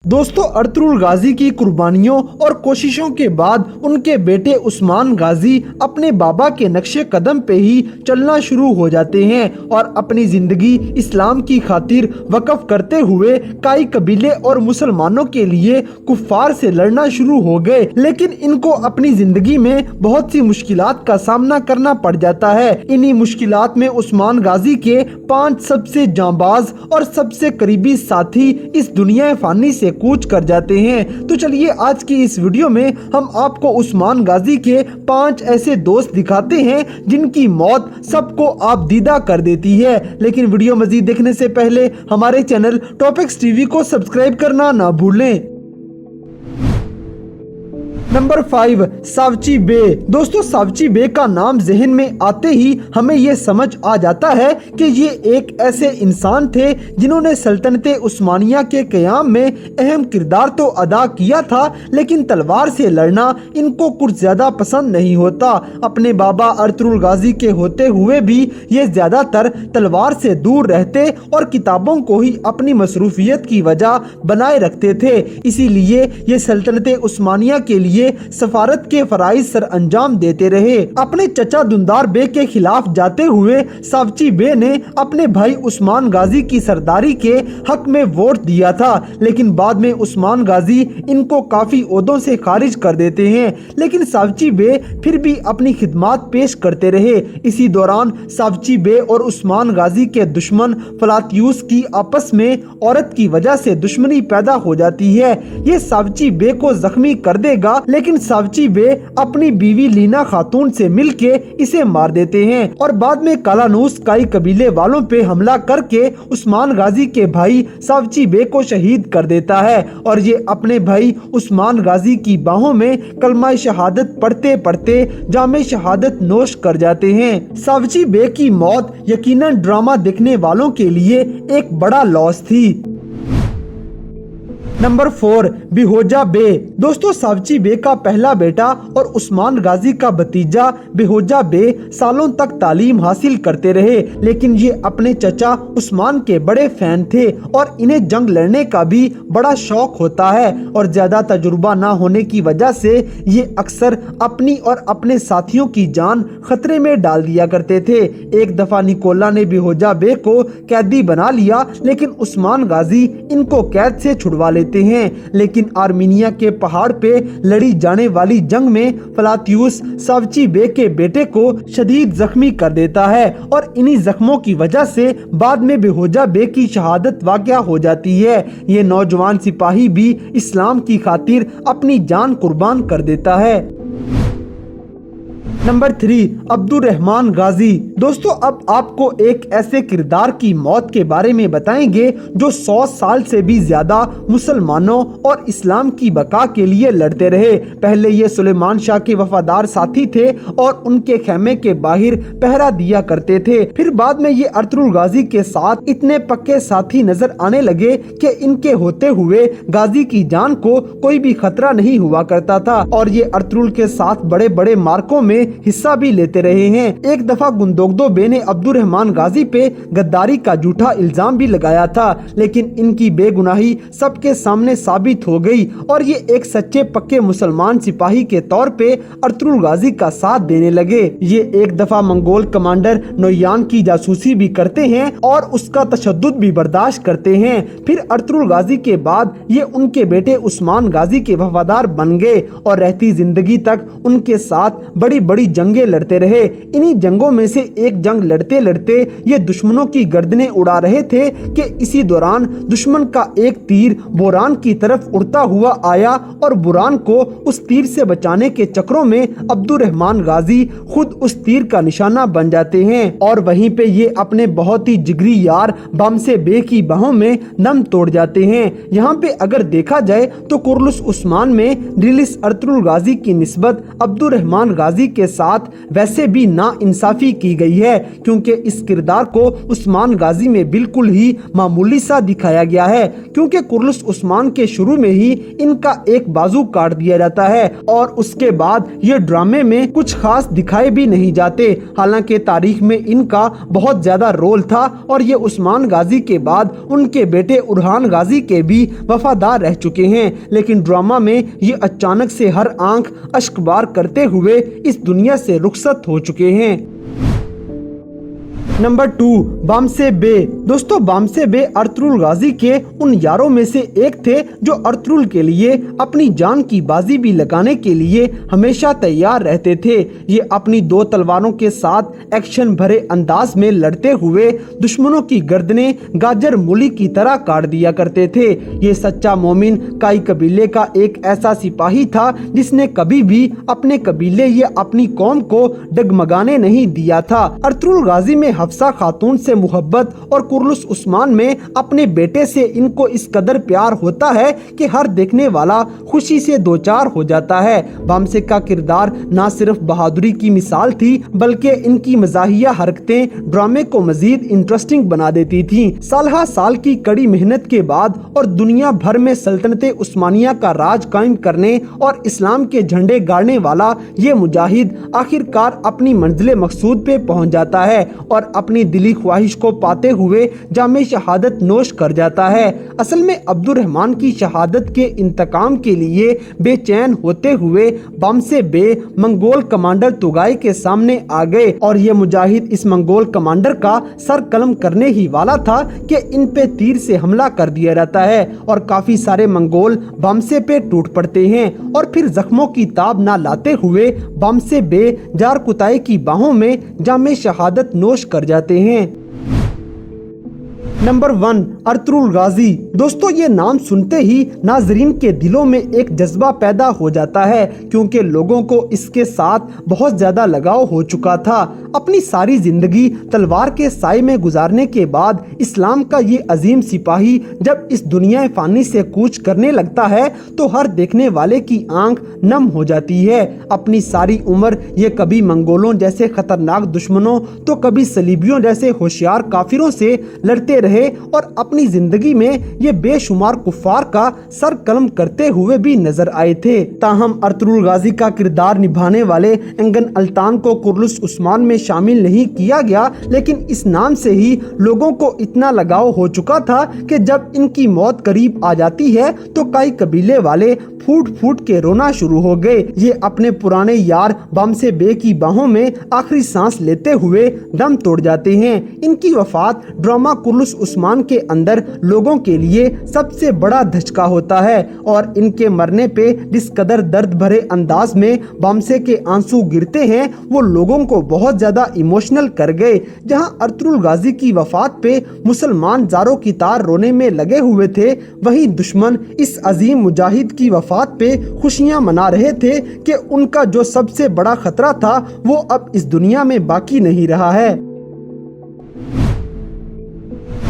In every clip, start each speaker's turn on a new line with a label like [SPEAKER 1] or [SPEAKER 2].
[SPEAKER 1] दोस्तों, अर्तुगरुल गाजी की कुर्बानियों और कोशिशों के बाद उनके बेटे उस्मान गाजी अपने बाबा के नक्शे कदम पे ही चलना शुरू हो जाते हैं और अपनी जिंदगी इस्लाम की खातिर वक्फ करते हुए कई कबीले और मुसलमानों के लिए कुफ्फार से लड़ना शुरू हो गए। लेकिन इनको अपनी जिंदगी में बहुत सी मुश्किलात का सामना करना पड़ जाता है। इन्हीं मुश्किलात में उस्मान गाजी के 5 सबसे जांबाज और सबसे करीबी साथी इस दुनिया फानी से कूच कर जाते हैं। तो चलिए आज की इस वीडियो में हम आपको उस्मान गाजी के 5 ऐसे दोस्त दिखाते हैं जिनकी मौत सबको आप दीदा कर देती है। लेकिन वीडियो मजीद देखने से पहले हमारे चैनल टॉपिक्स टीवी को सब्सक्राइब करना ना भूलें। नंबर 5, सावची बे। दोस्तों, सावची बे का नाम जहन में आते ही हमें ये समझ आ जाता है कि ये एक ऐसे इंसान थे जिन्होंने सल्तनते उस्मानिया के क़याम में अहम किरदार तो अदा किया था, लेकिन तलवार से लड़ना इनको कुछ ज्यादा पसंद नहीं होता। अपने बाबा अर्तुगरुल गाजी के होते हुए भी ये ज्यादातर तलवार से दूर रहते और किताबों को ही अपनी मसरूफियत की वजह बनाए रखते थे। इसीलिए ये सल्तनते उस्मानिया के लिए सफारत के फराइज सर अंजाम देते रहे। अपने चचा दुंदार बे के खिलाफ जाते हुए सावची बे ने अपने भाई उस्मान गाजी की सरदारी के हक में वोट दिया था, लेकिन बाद में उस्मान गाजी इनको काफी ओहदों से खारिज कर देते हैं। लेकिन सावची बे फिर भी अपनी खिदमात पेश करते रहे। इसी दौरान सावची बे और उस्मान गाजी के दुश्मन फलातियूस की आपस में औरत की वजह से दुश्मनी पैदा हो जाती है। ये सावची बे को जख्मी कर देगा, लेकिन सावची बे अपनी बीवी लीना खातून से मिलके इसे मार देते हैं और बाद में कालानूस काई कबीले वालों पे हमला करके उस्मान गाजी के भाई सावची बे को शहीद कर देता है और ये अपने भाई उस्मान गाजी की बाहों में कलमा शहादत पढ़ते पढ़ते जामे शहादत नोश कर जाते हैं। सावची बे की मौत यकीनन ड्रामा देखने वालों के लिए एक बड़ा लॉस थी। नंबर 4, बिहोजा बे। दोस्तों, सावची बे का पहला बेटा और उस्मान गाजी का भतीजा बिहोजा बे सालों तक तालीम हासिल करते रहे, लेकिन ये अपने चचा उस्मान के बड़े फैन थे और इन्हें जंग लड़ने का भी बड़ा शौक होता है और ज्यादा तजुर्बा ना होने की वजह से ये अक्सर अपनी और अपने साथियों की जान खतरे में डाल दिया करते थे। एक दफा निकोला ने बिहोजा बे को कैदी बना लिया, लेकिन उस्मान गाजी इनको कैद से छुड़वा लेते हैं। लेकिन आर्मीनिया के पहाड़ पे लड़ी जाने वाली जंग में फलातियूस सावची बे के बेटे को शदीद जख्मी कर देता है और इन्हीं जख्मों की वजह से बाद में बिहोजा बे की शहादत वाक़या हो जाती है। ये नौजवान सिपाही भी इस्लाम की खातिर अपनी जान कुर्बान कर देता है। नंबर 3, अब्दुर्रहमान गाजी। दोस्तों, अब आपको एक ऐसे किरदार की मौत के बारे में बताएंगे जो 100 साल से भी ज्यादा मुसलमानों और इस्लाम की बका के लिए लड़ते रहे। पहले ये सुलेमान शाह के वफादार साथी थे और उनके खेमे के बाहर पहरा दिया करते थे। फिर बाद में ये अर्तुगरुल गाजी के साथ इतने पक्के साथी नजर आने लगे कि इनके होते हुए गाजी की जान को कोई भी खतरा नहीं हुआ करता था और ये अर्तुगरुल के साथ बड़े बड़े मार्कों में हिस्सा भी लेते रहे हैं। एक दफा गुंदोगदो बे ने अब्दुर्रहमान गाजी पे गद्दारी का झूठा इल्जाम भी लगाया था, लेकिन इनकी बेगुनाही सबके सामने साबित हो गई और ये एक सच्चे पक्के मुसलमान सिपाही के तौर पे अर्तुगरुल गाजी का साथ देने लगे। ये एक दफा मंगोल कमांडर नोयान की जासूसी भी करते हैं और उसका तशद्दुद भी बर्दाश्त करते हैं। फिर अर्तुगरुल गाजी के बाद ये उनके बेटे उस्मान गाजी के वफादार बन गए और रहती जिंदगी तक उनके साथ बड़ी बड़ी जंगें लड़ते रहे। इन्हीं जंगों में से एक जंग लड़ते लड़ते ये दुश्मनों की गर्दनें उड़ा रहे थे कि इसी दौरान दुश्मन का एक तीर बुरान की तरफ उड़ता हुआ आया और बुरान को उस तीर से बचाने के चक्रों में अब्दुर्रहमान गाजी खुद उस तीर का निशाना बन जाते हैं और वहीं पे ये अपने बहुत ही जिगरी यार बामसे बे की बाहों में दम तोड़ जाते हैं। यहाँ पे अगर देखा जाए तो कुर्लुस उस्मान में रिलिस अर्तुगरुल गाजी की निस्बत अब्दुर्रहमान गाजी के साथ वैसे भी नाइंसाफी की गई है, क्योंकि इस किरदार को उस्मान गाजी में बिल्कुल ही मामूली सा दिखाया गया है, क्योंकि कुर्लुस उस्मान के शुरू में ही इनका एक बाजू काट दिया जाता है और उसके बाद ये ड्रामे में कुछ खास दिखाए भी नहीं जाते। हालांकि तारीख में इनका बहुत ज्यादा रोल था और ये उस्मान गाजी के बाद उनके बेटे उरहान गाजी के भी वफादार रह चुके हैं, लेकिन ड्रामा में ये अचानक से हर आंख अश्कबार करते हुए इस दुनिया से रुखसत हो चुके हैं। नंबर 2, बामसे बे। दोस्तों, बामसे बे अर्तुगरुल गाजी के उन यारों में से एक थे जो अर्तुगरुल के लिए अपनी जान की बाजी भी लगाने के लिए हमेशा तैयार रहते थे। ये अपनी 2 तलवारों के साथ एक्शन भरे अंदाज में लड़ते हुए दुश्मनों की गर्दनें गाजर मूली की तरह काट दिया करते थे। ये सच्चा मोमिन काई कबीले का एक ऐसा सिपाही था जिसने कभी भी अपने कबीले या अपनी कौम को डगमगाने नहीं दिया था। अर्तुगरुल गाजी में हफ्सा खातून से मोहब्बत और कुर्लुस उस्मान में अपने बेटे से इनको इस कदर प्यार होता है कि हर देखने वाला खुशी से दो चार हो जाता है। बामसे का किरदार न सिर्फ बहादुरी की मिसाल थी बल्कि इनकी मज़ाहिया हरकतें ड्रामे को मजीद इंटरेस्टिंग बना देती थी। साल की कड़ी मेहनत के बाद और दुनिया भर में सल्तनते उस्मानिया का राज कायम करने और इस्लाम के झंडे गाड़ने वाला ये मुजाहिद आखिरकार अपनी मंजिल मकसूद पे पहुंच जाता है और अपनी दिली ख्वाहिश को पाते हुए जामे शहादत नोश कर जाता है। असल में अब्दुर्रहमान की शहादत के इंतकाम के लिए बेचैन होते हुए बामसे बे मंगोल कमांडर तुगाई के सामने आ गए और ये मुजाहिद इस मंगोल कमांडर का सर कलम करने ही वाला था कि इन पे तीर से हमला कर दिया जाता है और काफी सारे मंगोल बामसे पे टूट पड़ते हैं और फिर जख्मों की ताब ना लाते हुए बामसे बे जारकुताई की बाहों में जामे शहादत नोश कर जाते हैं। नंबर 1, अर्तुगरुल गाजी। दोस्तों, ये नाम सुनते ही नाजरीन के दिलों में एक जज्बा पैदा हो जाता है क्योंकि लोगों को इसके साथ बहुत ज्यादा लगाव हो चुका था। अपनी सारी जिंदगी तलवार के साए में गुजारने के बाद इस्लाम का ये अजीम सिपाही जब इस दुनिया फानी से कूच करने लगता है तो हर देखने वाले की आंख नम हो जाती है। अपनी सारी उम्र ये कभी मंगोलों जैसे खतरनाक दुश्मनों तो कभी सलीबियों जैसे होशियार काफिरों से लड़ते रहे और अपनी जिंदगी में ये बेशुमार कुफ्फार का सर कलम करते हुए भी नजर आए थे। ताहम अर्तुगरुल गाजी का किरदार निभाने वाले एंगन अल्तान को कुर्लुस उस्मान में शामिल नहीं किया गया, लेकिन इस नाम से ही लोगों को इतना लगाव हो चुका था कि जब इनकी मौत करीब आ जाती है तो कई कबीले वाले फूट फूट के रोना शुरू हो गए। ये अपने पुराने यार बामसे बे की बाहों में आखिरी सांस लेते हुए दम तोड़ जाते हैं। इनकी वफात ड्रामा कुर्लुस उस्मान के अंदर लोगों के लिए सबसे बड़ा धचका होता है और इनके मरने पे जिस कदर दर्द भरे अंदाज में बामसे के आंसू गिरते हैं वो लोगों को बहुत ज्यादा इमोशनल कर गए। जहां अर्तुगरुल गाजी की वफात पे मुसलमान जारो की तार रोने में लगे हुए थे, वहीं दुश्मन इस अजीम मुजाहिद की वफात पे खुशियां मना रहे थे कि उनका जो सबसे बड़ा खतरा था वो अब इस दुनिया में बाकी नहीं रहा है।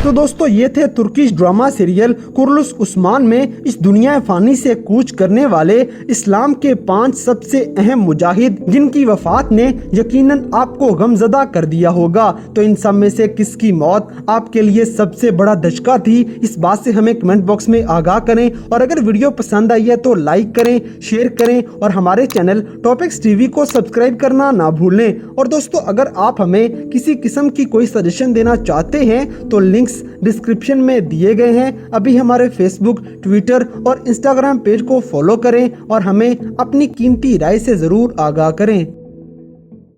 [SPEAKER 1] तो दोस्तों, ये थे तुर्किश ड्रामा सीरियल कुर्लुस उस्मान में इस दुनिया फानी से कूच करने वाले इस्लाम के 5 सबसे अहम मुजाहिद जिनकी वफात ने यकीनन आपको गमजदा कर दिया होगा। तो इन सब में से किसकी मौत आपके लिए सबसे बड़ा धचका थी, इस बात से हमें कमेंट बॉक्स में आगाह करें और अगर वीडियो पसंद आई है तो लाइक करें, शेयर करें और हमारे चैनल टॉपिक्स टीवी को सब्सक्राइब करना ना भूलें। और दोस्तों, अगर आप हमें किसी किस्म की कोई सजेशन देना चाहते हैं तो लिंक्स डिस्क्रिप्शन में दिए गए हैं। अभी हमारे फेसबुक, ट्विटर और इंस्टाग्राम पेज को फॉलो करें और हमें अपनी कीमती राय से जरूर आगाह करें।